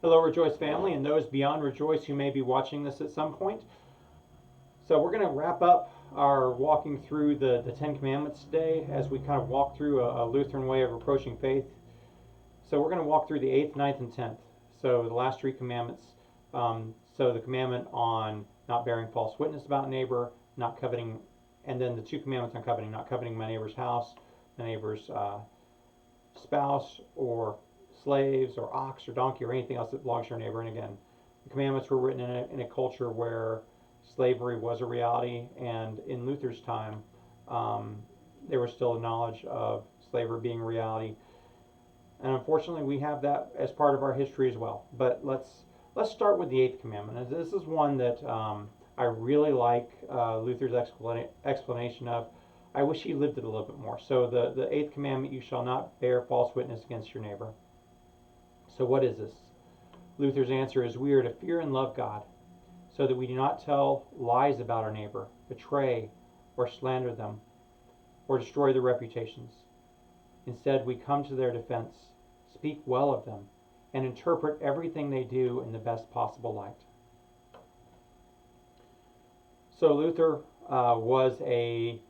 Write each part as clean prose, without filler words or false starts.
Hello, Rejoice family, and those beyond Rejoice who may be watching this at some point. So we're going to wrap up our walking through the Ten Commandments today as we kind of walk through a Lutheran way of approaching faith. So we're going to walk through the 8th, 9th, and 10th. So the last 3 commandments. So the commandment on not bearing false witness about neighbor, not coveting, and then the 2 commandments on coveting, not coveting my neighbor's house, my neighbor's spouse, or slaves, or ox, or donkey, or anything else that belongs to your neighbor. And again, the commandments were written in a culture where slavery was a reality, and in Luther's time, there was still a knowledge of slavery being a reality. And unfortunately, we have that as part of our history as well. But let's start with the 8th commandment. This is one that I really like Luther's explanation of. I wish he lived it a little bit more. So the 8th commandment, you shall not bear false witness against your neighbor. So what is this? Luther's answer is, we are to fear and love God, so that we do not tell lies about our neighbor, betray or slander them, or destroy their reputations. Instead, we come to their defense, speak well of them, and interpret everything they do in the best possible light. So Luther was a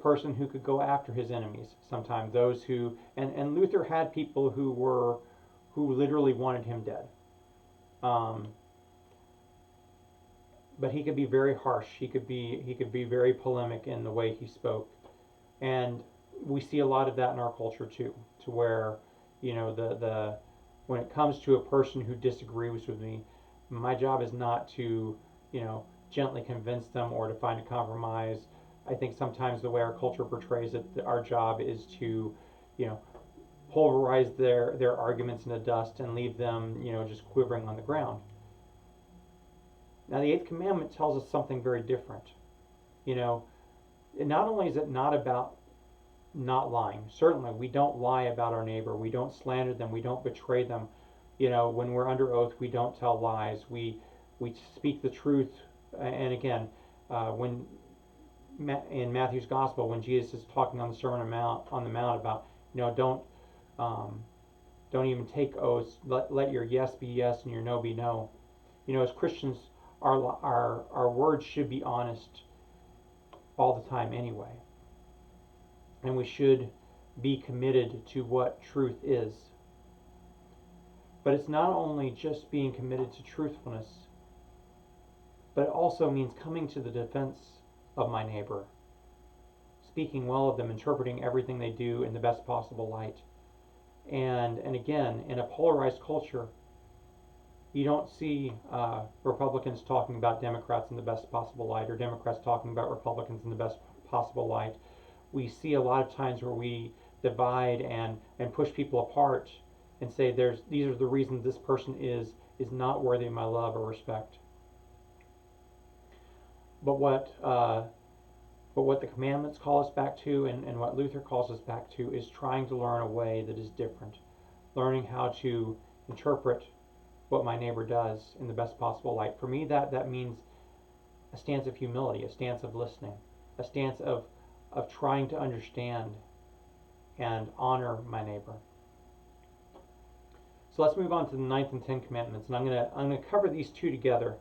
person who could go after his enemies. Sometimes those who, and Luther had people who literally wanted him dead. But he could be very harsh. He could be very polemic in the way he spoke, and we see a lot of that in our culture too. To where, the when it comes to a person who disagrees with me, my job is not to, gently convince them or to find a compromise. I think sometimes the way our culture portrays it, our job is to, pulverize their arguments into dust and leave them, just quivering on the ground. Now, the 8th commandment tells us something very different. Not only is it not about not lying. Certainly, we don't lie about our neighbor. We don't slander them. We don't betray them. When we're under oath, we don't tell lies. We speak the truth. And again, when in Matthew's Gospel, when Jesus is talking on the Sermon on the Mount about, don't even take oaths. Let your yes be yes and your no be no. As Christians, our words should be honest all the time anyway. And we should be committed to what truth is. But it's not only just being committed to truthfulness, but it also means coming to the defense of my neighbor, speaking well of them, interpreting everything they do in the best possible light. And again, in a polarized culture, you don't see Republicans talking about Democrats in the best possible light, or Democrats talking about Republicans in the best possible light. We see a lot of times where we divide and push people apart and say these are the reasons this person is not worthy of my love or respect. But what the commandments call us back to, and what Luther calls us back to, is trying to learn a way that is different, learning how to interpret what my neighbor does in the best possible light. For me, that means a stance of humility, a stance of listening, a stance of trying to understand and honor my neighbor. So let's move on to the 9th and 10th commandments, and I'm going to cover these 2 together.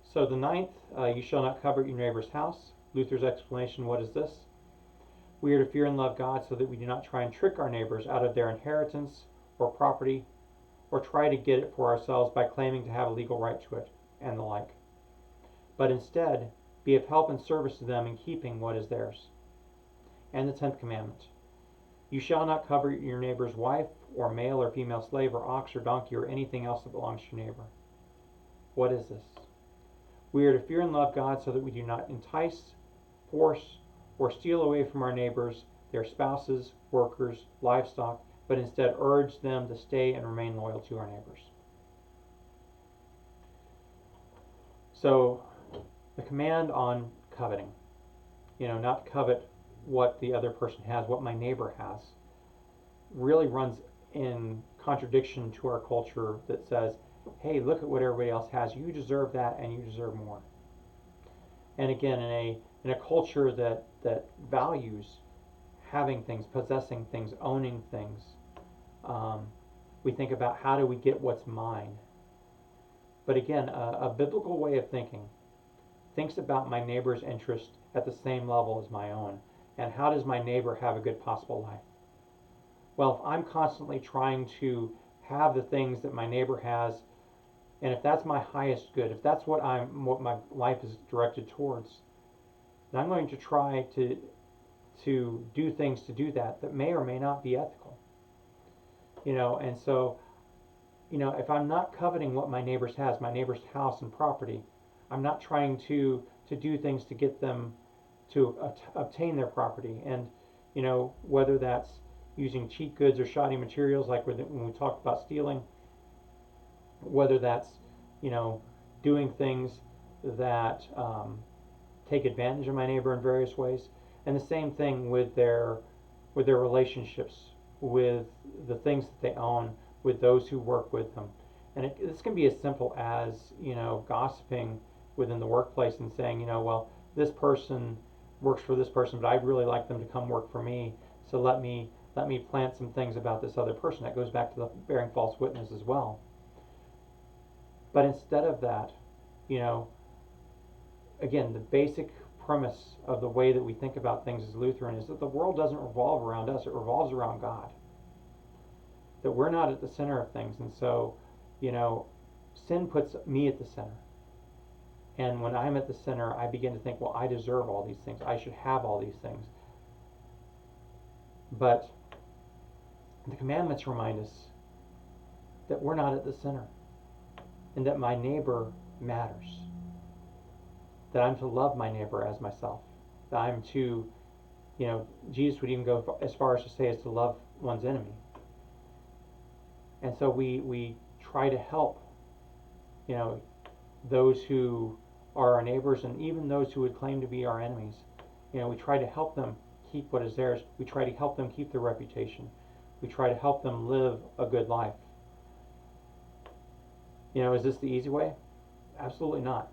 So the 9th, you shall not covet your neighbor's house. Luther's explanation, what is this? We are to fear and love God so that we do not try and trick our neighbors out of their inheritance or property, or try to get it for ourselves by claiming to have a legal right to it, and the like. But instead, be of help and service to them in keeping what is theirs. And the 10th commandment, you shall not covet your neighbor's wife, or male or female slave, or ox or donkey, or anything else that belongs to your neighbor. What is this? We are to fear and love God so that we do not entice, force, or steal away from our neighbors their spouses, workers, livestock, but instead urge them to stay and remain loyal to our neighbors. So, the command on coveting, not to covet what the other person has, what my neighbor has, really runs in contradiction to our culture that says, hey, look at what everybody else has. You deserve that, and you deserve more. And again, in a culture that values having things, possessing things, owning things, we think about how do we get what's mine. But again, a biblical way of thinking thinks about my neighbor's interest at the same level as my own. And how does my neighbor have a good possible life? Well, if I'm constantly trying to have the things that my neighbor has, and if that's my highest good, if that's what my life is directed towards, then I'm going to try to do things to do that may or may not be ethical. And so, if I'm not coveting what my neighbor's has, my neighbor's house and property, I'm not trying to do things to get them to obtain their property. And, whether that's using cheap goods or shoddy materials, like when we talk about stealing, whether that's, doing things that take advantage of my neighbor in various ways. And the same thing with their relationships, with the things that they own, with those who work with them. And this can be as simple as, gossiping within the workplace and saying, well, this person works for this person, but I'd really like them to come work for me. So let me plant some things about this other person. That goes back to the bearing false witness as well. But instead of that, again, the basic premise of the way that we think about things as Lutheran is that the world doesn't revolve around us, it revolves around God. That we're not at the center of things. And so, sin puts me at the center. And when I'm at the center, I begin to think, well, I deserve all these things. I should have all these things. But the commandments remind us that we're not at the center, and that my neighbor matters. That I'm to love my neighbor as myself. That I'm to, Jesus would even go as far as to say is to love one's enemy. And so we try to help, those who are our neighbors, and even those who would claim to be our enemies. We try to help them keep what is theirs. We try to help them keep their reputation. We try to help them live a good life. Is this the easy way? Absolutely not.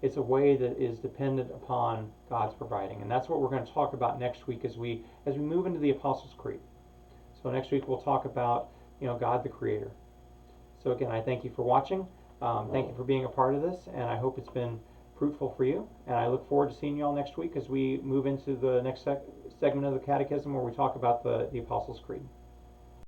It's a way that is dependent upon God's providing. And that's what we're going to talk about next week as we move into the Apostles' Creed. So next week we'll talk about, God the Creator. So again, I thank you for watching. Thank you for being a part of this, and I hope it's been fruitful for you. And I look forward to seeing you all next week as we move into the next segment of the Catechism where we talk about the Apostles' Creed.